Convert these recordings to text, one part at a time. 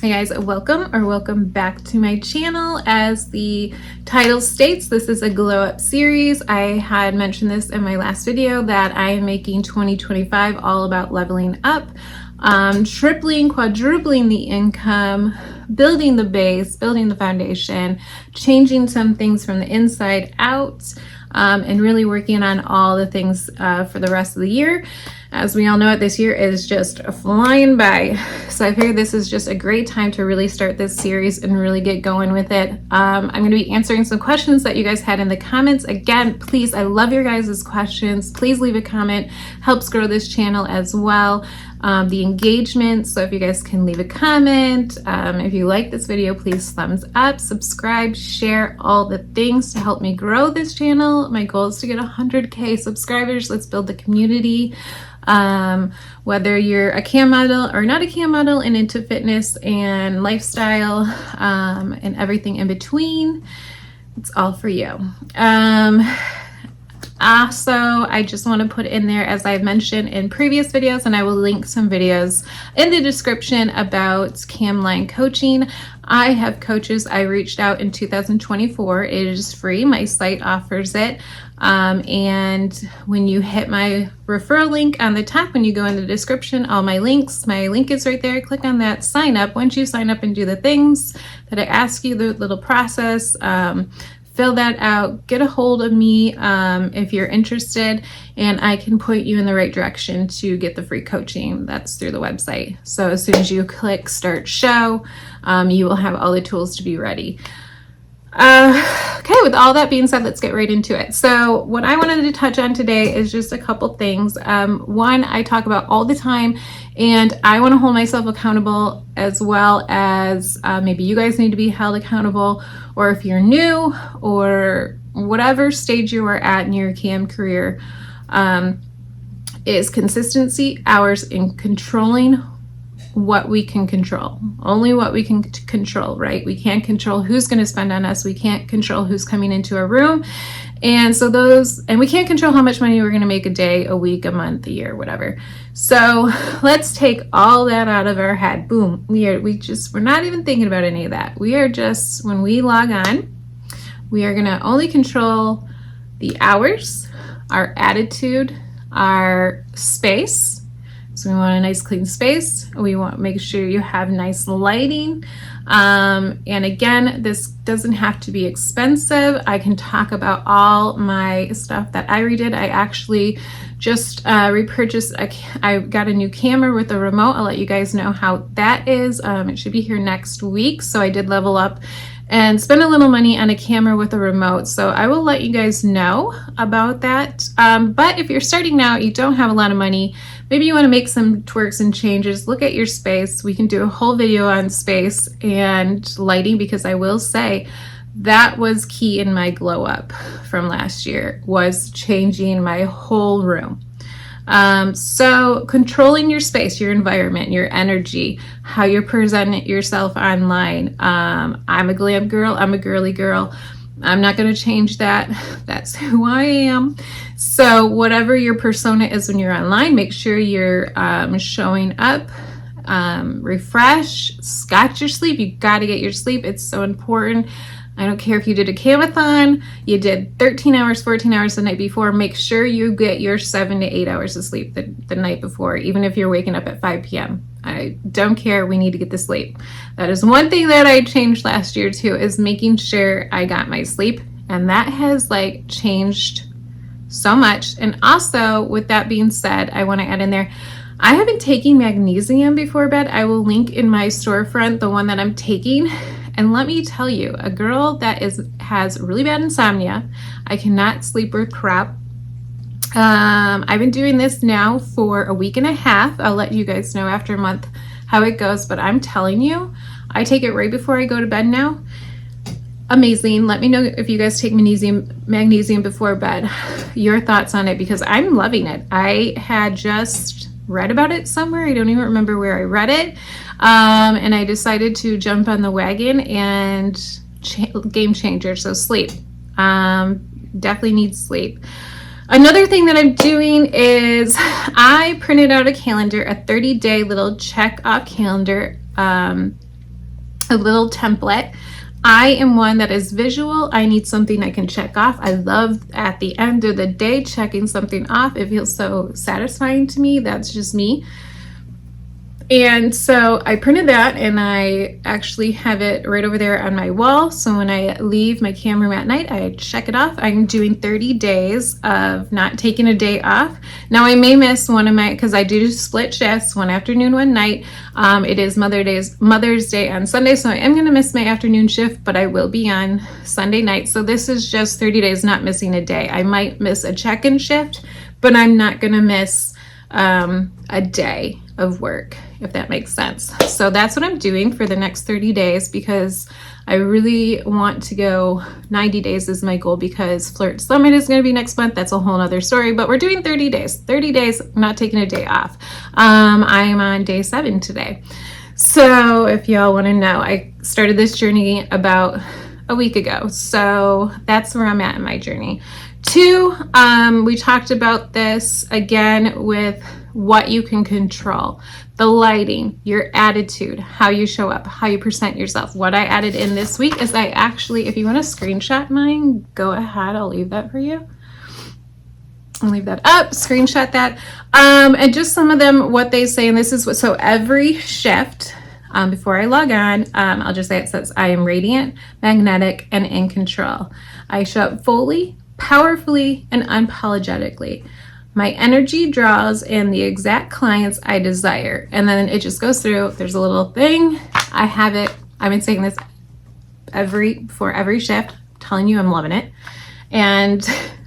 Hey guys, welcome back to my channel. As the title states, this is a glow up series. I had mentioned this in my last video that I am making 2025 all about leveling up, tripling, quadrupling the income, building the base, building the foundation, changing some things from the inside out, and really working on all the things for the rest of the year. As we all know, this year is just flying by. So I figured this is just a great time to really start this series and really get going with it. I'm going to be answering some questions that you guys had in the comments. Again, please, I love your guys' questions. Please leave a comment. Helps grow this channel as well. The engagement. So if you guys can leave a comment, if you like this video, please thumbs up, subscribe, share, all the things to help me grow this channel. My goal is to get 100K subscribers. Let's build the community. Whether you're a cam model or not a cam model and into fitness and lifestyle, and everything in between, it's all for you. Also, I just want to put in there, as I've mentioned in previous videos, and I will link some videos in the description about Camline coaching. I have coaches. I reached out in 2024. It is free. My site offers it. And when you hit my referral link on the top, when you go in the description, all my link is right there. Click on that, sign up. Once you sign up and do the things that I ask you, the little process, fill that out, get a hold of me if you're interested, and I can point you in the right direction to get the free coaching. That's through the website. So as soon as you click start show, you will have all the tools to be ready. Okay, with all that being said, let's get right into it. So what I wanted to touch on today is just a couple things. One, I talk about all the time, and I want to hold myself accountable, as well as maybe you guys need to be held accountable, or if you're new or whatever stage you are at in your cam career, is consistency, hours, in controlling what we can control. Only what we can control, right? We can't control who's going to spend on us. We can't control who's coming into our room. And so we can't control how much money we're going to make a day, a week, a month, a year, whatever. So let's take all that out of our head. Boom. We're not even thinking about any of that. We are just, when we log on, we are going to only control the hours, our attitude, our space. So we want a nice clean space. We want to make sure you have nice lighting. And again, this doesn't have to be expensive. I can talk about all my stuff that I redid. I actually just repurchased, I got a new camera with a remote. I'll let you guys know how that is. It should be here next week. So I did level up and spend a little money on a camera with a remote. So I will let you guys know about that. But if you're starting now, you don't have a lot of money, maybe you want to make some twerks and changes, look at your space. We can do a whole video on space and lighting, because I will say that was key in my glow up from last year, was changing my whole room. So controlling your space, your environment, your energy, how you're presenting yourself online. I'm a glam girl. I'm a girly girl. I'm not going to change that. That's who I am. So whatever your persona is when you're online, make sure you're showing up, refresh, got your sleep. You got to get your sleep. It's so important. I don't care if you did a camathon, you did 13 hours, 14 hours the night before, make sure you get your 7 to 8 hours of sleep the night before, even if you're waking up at 5 p.m. I don't care, we need to get the sleep. That is one thing that I changed last year too, is making sure I got my sleep. And that has changed so much. And also, with that being said, I want to add in there, I have been taking magnesium before bed. I will link in my storefront the one that I'm taking. And let me tell you, a girl that has really bad insomnia, I cannot sleep worth crap. I've been doing this now for a week and a half. I'll let you guys know after a month how it goes, but I'm telling you, I take it right before I go to bed now. Amazing. Let me know if you guys take magnesium before bed, your thoughts on it, because I'm loving it. I had just read about it somewhere. I don't even remember where I read it. And I decided to jump on the wagon, and game changer. So sleep, definitely need sleep. Another thing that I'm doing is I printed out a calendar, a 30-day little check off calendar. a little template. I am one that is visual. I need something I can check off. I love at the end of the day checking something off. It feels so satisfying to me. That's just me. And so I printed that, and I actually have it right over there on my wall. So when I leave my camera room at night, I check it off. I'm doing 30 days of not taking a day off. Now I may miss one of my, because I do split shifts, one afternoon, one night. It is Mother's Day on Sunday, so I am going to miss my afternoon shift, but I will be on Sunday night. So this is just 30 days not missing a day. I might miss a check-in shift, but I'm not going to miss a day of work, if that makes sense. So that's what I'm doing for the next 30 days, because I really want to go 90 days is my goal, because Flirt Summit is going to be next month. That's a whole other story, but we're doing 30 days, not taking a day off. I am on day 7 today. So if y'all want to know, I started this journey about a week ago. So that's where I'm at in my journey. 2, we talked about this again with what you can control, the lighting, your attitude, how you show up, how you present yourself. What I added in this week is I actually, if you want to screenshot mine, go ahead. I'll leave that for you. I'll leave that up, screenshot that. And just some of them, what they say, and this is what, so every shift, before I log on, I'll just say it says, I am radiant, magnetic, and in control. I show up fully, powerfully, and unapologetically. My energy draws in the exact clients I desire. And then it just goes through. There's a little thing. I have it. I've been saying this before every shift. I'm telling you, I'm loving it. And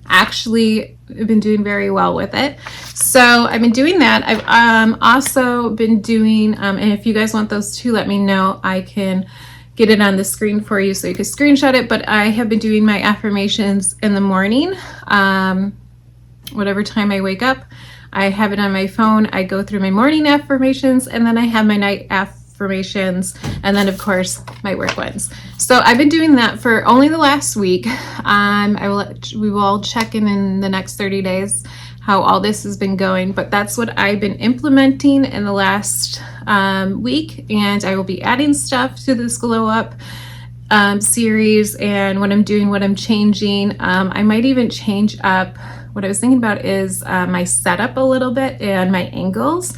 actually, I've been doing very well with it. So I've been doing that. I've also been doing, and if you guys want those too, let me know. I can get it on the screen for you so you can screenshot it. But I have been doing my affirmations in the morning. Whatever time I wake up, I have it on my phone. I go through my morning affirmations, and then I have my night affirmations, and then of course my work ones. So I've been doing that for only the last week. We will check in the next 30 days how all this has been going, but that's what I've been implementing in the last week, and I will be adding stuff to this Glow Up series, and what I'm doing, what I'm changing. I might even change up. What I was thinking about is my setup a little bit and my angles.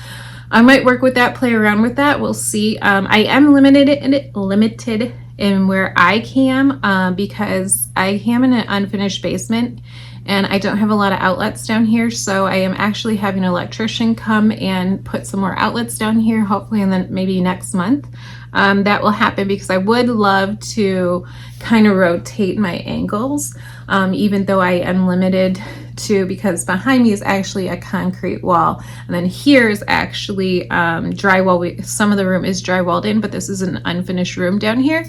I might work with that, play around with that. We'll see. I am limited in where I cam because I am in an unfinished basement, and I don't have a lot of outlets down here. So I am actually having an electrician come and put some more outlets down here, hopefully, and then maybe next month. That will happen, because I would love to kind of rotate my angles, even though I am limited to, because behind me is actually a concrete wall, and then here is actually drywall. Some of the room is drywalled in, but this is an unfinished room down here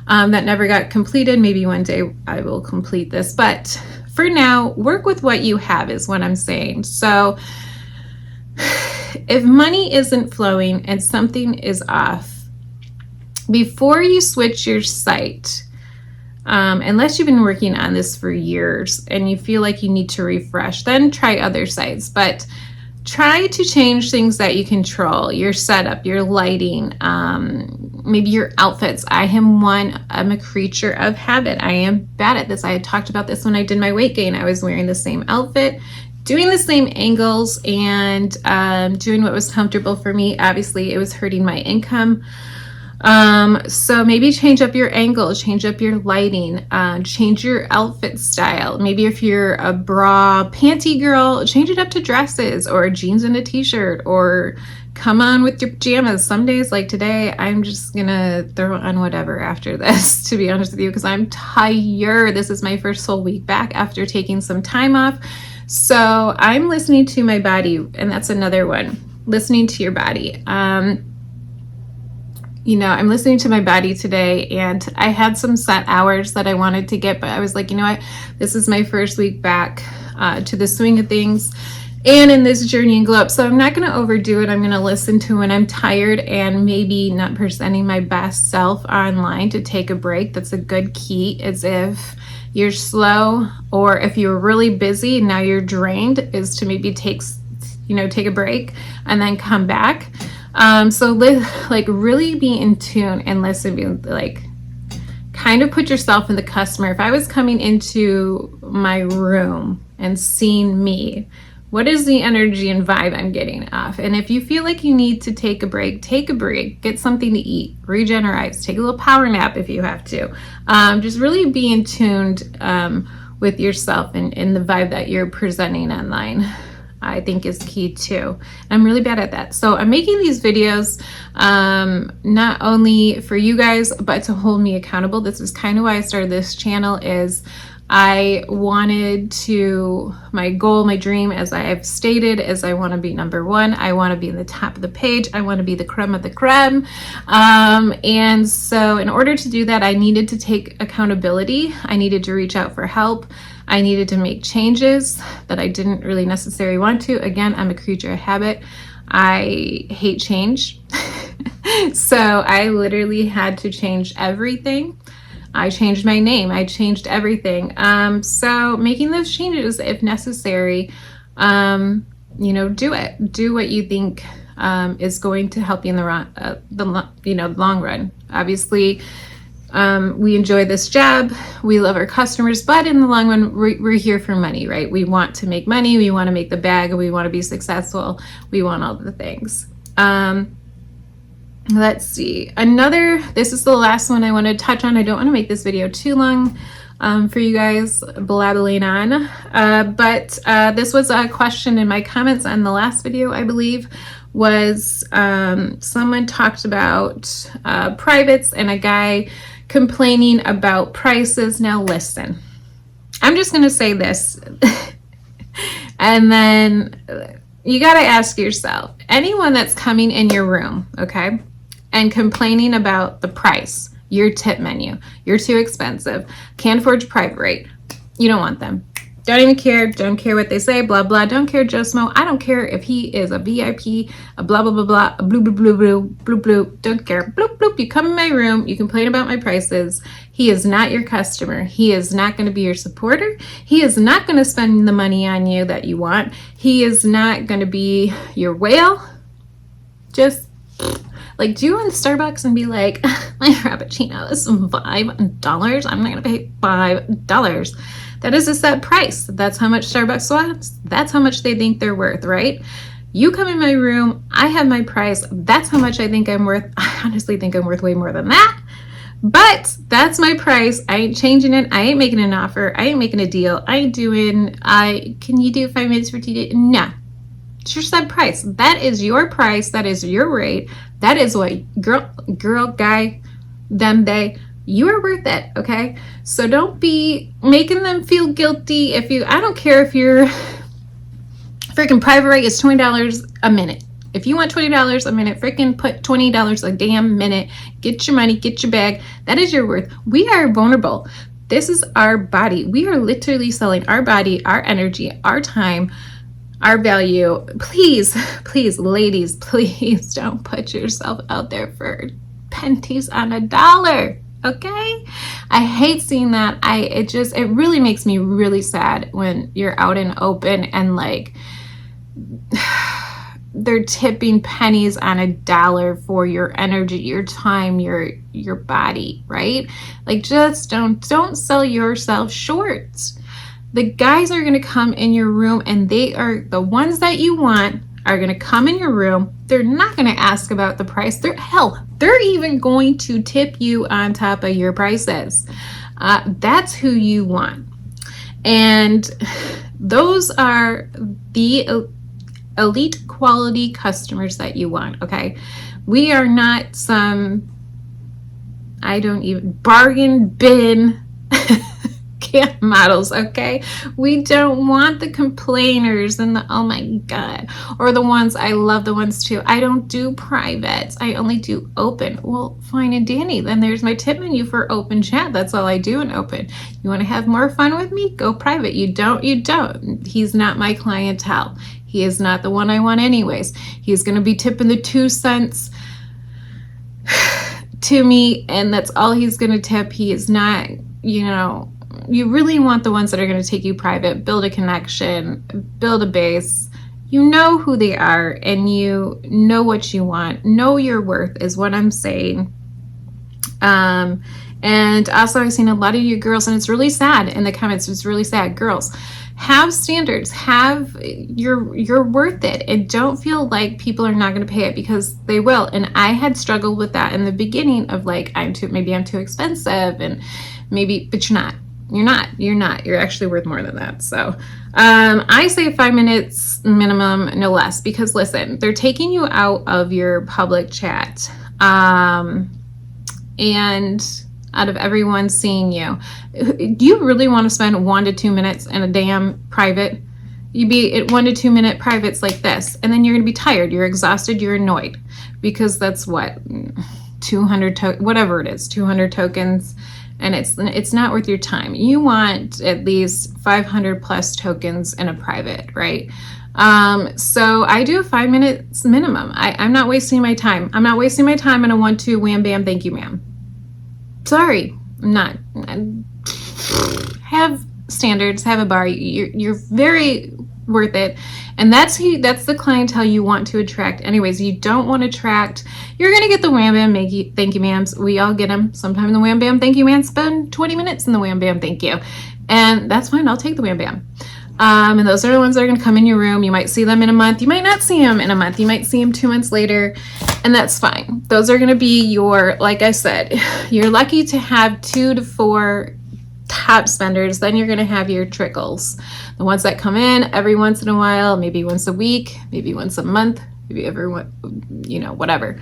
that never got completed. Maybe one day I will complete this, but for now, work with what you have is what I'm saying. So if money isn't flowing and something is off, before you switch your site, unless you've been working on this for years and you feel like you need to refresh, then try other sites. But try to change things that you control, your setup, your lighting, maybe your outfits. I'm a creature of habit. I am bad at this. I had talked about this when I did my weight gain. I was wearing the same outfit, doing the same angles, and doing what was comfortable for me. Obviously, it was hurting my income. So maybe change up your angle, change up your lighting, change your outfit style. Maybe if you're a bra panty girl, change it up to dresses or jeans and a t-shirt, or come on with your pajamas. Some days like today, I'm just gonna throw on whatever after this, to be honest with you, because I'm tired. This is my first whole week back after taking some time off. So I'm listening to my body, and that's another one, listening to your body. I'm listening to my body today, and I had some set hours that I wanted to get, but I was like, you know what, this is my first week back to the swing of things and in this journey and glow up. So I'm not going to overdo it. I'm going to listen to when I'm tired and maybe not presenting my best self online, to take a break. That's a good key, is if you're slow or if you're really busy and now you're drained, is to maybe take a break and then come back. So like really be in tune and listen, be like, kind of put yourself in the customer. If I was coming into my room and seeing me, what is the energy and vibe I'm getting off? And if you feel like you need to take a break, get something to eat, regenerate, take a little power nap if you have to. Just really be in tuned with yourself and the vibe that you're presenting online, I think is key too. I'm really bad at that. So I'm making these videos not only for you guys, but to hold me accountable. This is kind of why I started this channel. Is I wanted to, my goal, my dream, as I have stated, is I want to be number one. I want to be in the top of the page. I want to be the creme of the creme. And so in order to do that, I needed to take accountability. I needed to reach out for help. I needed to make changes that I didn't really necessarily want to. Again, I'm a creature of habit. I hate change. So I literally had to change everything. I changed my name. I changed everything. So making those changes, if necessary, do it. Do what you think is going to help you in the long run. Obviously, we enjoy this job. We love our customers, but in the long run, we're here for money, right? We want to make money. We want to make the bag. We want to be successful. We want all the things. Let's see. This is the last one I want to touch on. I don't want to make this video too long for you guys blabbling on. But this was a question in my comments on the last video, I believe, was someone talked about privates and a guy complaining about prices. Now listen, I'm just going to say this and then you got to ask yourself, anyone that's coming in your room, okay, and complaining about the price, your tip menu, you're too expensive, can't afford your private rate, you don't want them. Don't even care. Don't care what they say. Blah, blah. Don't care, Joe Smo. I don't care if he is a VIP, a blah, blah, blah, blah, a blue, blue, blue, blue, blue, blue. Don't care. Bloop, bloop. You come in my room. You complain about my prices. He is not your customer. He is not going to be your supporter. He is not going to spend the money on you that you want. He is not going to be your whale. Just like, do you go in Starbucks and be like, my Frappuccino is $5. I'm not going to pay $5. That is a set price. That's how much Starbucks wants. That's how much they think they're worth, right? You come in my room, I have my price. That's how much I think I'm worth. I honestly think I'm worth way more than that. But that's my price. I ain't changing it. I ain't making an offer. I ain't making a deal. Can you do 5 minutes for tea? No. It's your set price. That is your price. That is your rate. That is what girl, guy, them, they, you are worth it, okay? So don't be making them feel guilty. I don't care if your freaking private rate is $20 a minute. If you want $20 a minute, freaking put $20 a damn minute. Get your money, get your bag. That is your worth. We are vulnerable. This is our body. We are literally selling our body, our energy, our time, our value. Please, please, ladies, please don't put yourself out there for pennies on a dollar. Okay? I hate seeing that. It really makes me really sad when you're out and open and like they're tipping pennies on a dollar for your energy, your time, your body, right? Like, just don't sell yourself short. The guys are going to come in your room, and they are the ones that you want are going to come in your room. They're not going to ask about the price. They're even going to tip you on top of your prices. That's who you want. And those are the elite quality customers that you want, okay? We are not some, bargain bin camp models, okay? We don't want the complainers and the, oh my God, or the ones, I love the ones too, I don't do privates, I only do open. Well, fine and dandy, then there's my tip menu for open chat. That's all I do in open. You want to have more fun with me? Go private. You don't. He's not my clientele. He is not the one I want anyways. He's going to be tipping the 2 cents to me, and that's all he's going to tip. He is not, you really want the ones that are going to take you private, build a connection, build a base. you know who they are and you know what you want. Know your worth is what I'm saying. And also I've seen a lot of you girls, and it's really sad in the comments, it's really sad. Girls, have standards, you're worth it, and don't feel like people are not going to pay it, because they will. And I had struggled with that in the beginning of like, maybe I'm too expensive, and maybe, but you're actually worth more than that. So I say 5 minutes minimum, no less, because listen, they're taking you out of your public chat, and out of everyone seeing you. Do you really want to spend 1 to 2 minutes in a damn private? You'd be at 1 to 2 minute privates like this, and then you're going to be tired, you're exhausted, you're annoyed, because that's what, 200 whatever it is, 200 tokens, and it's not worth your time. You want at least 500 plus tokens in a private, right? So I do 5 minutes minimum. I'm not wasting my time. I'm not wasting my time in a 1-2 wham bam thank you ma'am. Sorry, I'm not. Have standards, have a bar. You're very worth it, and that's the clientele you want to attract. Anyways, you don't want to attract. You're gonna get the wham bam thank you ma'ams. We all get them. Sometimes the wham bam thank you man spend 20 minutes in the wham bam thank you, and that's fine. I'll take the wham bam. And those are the ones that are going to come in your room. You might see them in a month. You might not see them in a month. You might see them 2 months later, and that's fine. Those are going to be your, like I said, you're lucky to have 2 to 4 top spenders. Then you're going to have your trickles, the ones that come in every once in a while, maybe once a week, maybe once a month, maybe whatever.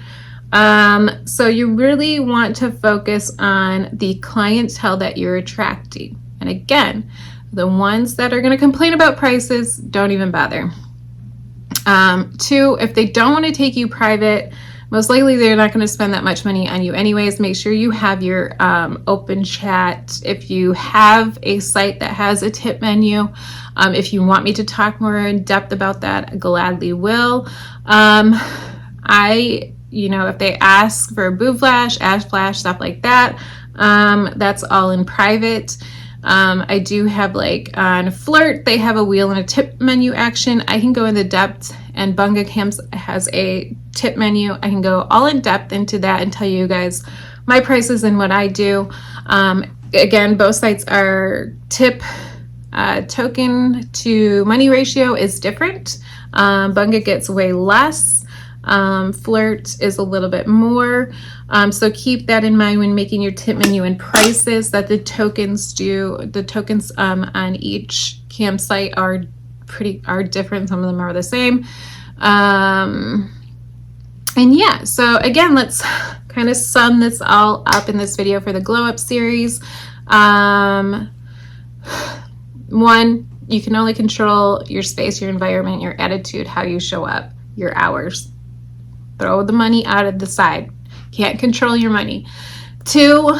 So you really want to focus on the clientele that you're attracting. And again, the ones that are going to complain about prices, don't even bother. 2, if they don't want to take you private, most likely they're not going to spend that much money on you anyways. Make sure you have your open chat. If you have a site that has a tip menu, if you want me to talk more in depth about that, I gladly will. If they ask for a boob flash, ash flash, stuff like that, that's all in private. I do have, like on Flirt, they have a wheel and a tip menu action. I can go into depth, and Bunga Camps has a tip menu. I can go all in depth into that and tell you guys my prices and what I do. Again, both sites are tip token to money ratio is different. Bunga gets way less. Flirt is a little bit more. So keep that in mind when making your tip menu and prices, that the tokens on each campsite are different. Some of them are the same. And yeah, so again, let's kind of sum this all up in this video for the glow up series. 1, you can only control your space, your environment, your attitude, how you show up, your hours. Throw the money out of the side. Can't control your money. 2,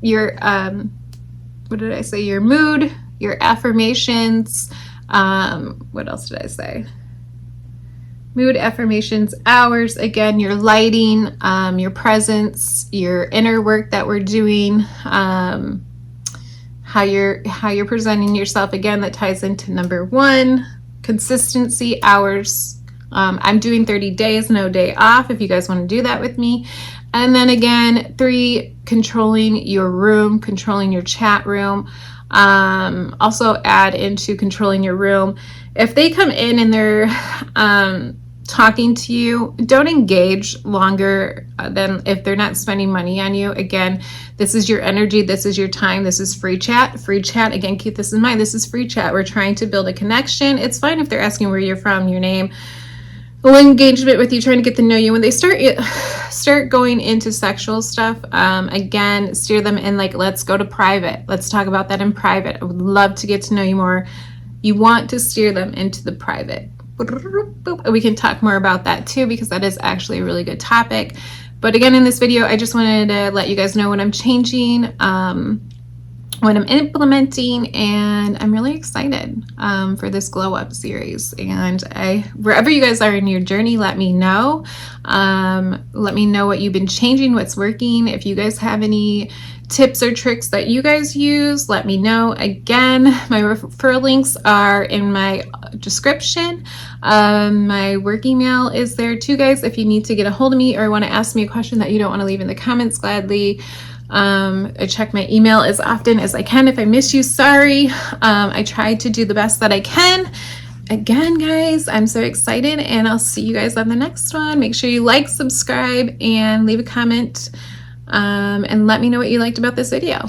your what did I say? Your mood, your affirmations. What else did I say? Mood, affirmations, hours. Again, your lighting, your presence, your inner work that we're doing. How you're presenting yourself. Again, that ties into number 1. Consistency, hours. I'm doing 30 days, no day off, if you guys want to do that with me. And then again, 3, controlling your room, controlling your chat room. Also add into controlling your room. If they come in and they're talking to you, don't engage longer than if they're not spending money on you. Again, this is your energy, this is your time, this is free chat. Free chat, again, keep this in mind, this is free chat. We're trying to build a connection. It's fine if they're asking where you're from, your name, engagement with you, trying to get to know you. When they start going into sexual stuff, again, steer them in, like, let's go to private, let's talk about that in private. I would love to get to know you more. You want to steer them into the private. We can talk more about that too, because that is actually a really good topic. But again, in this video, I just wanted to let you guys know what I'm changing. what I'm implementing, and I'm really excited for this glow up series. And wherever you guys are in your journey, let me know. Let me know what you've been changing, what's working. If you guys have any tips or tricks that you guys use, let me know. Again, my referral links are in my description. My work email is there too, guys, if you need to get a hold of me or want to ask me a question that you don't want to leave in the comments. Gladly I check my email as often as I can. If I miss you, sorry. I try to do the best that I can. Again, guys, I'm so excited, and I'll see you guys on the next one. Make sure you like, subscribe, and leave a comment, and let me know what you liked about this video.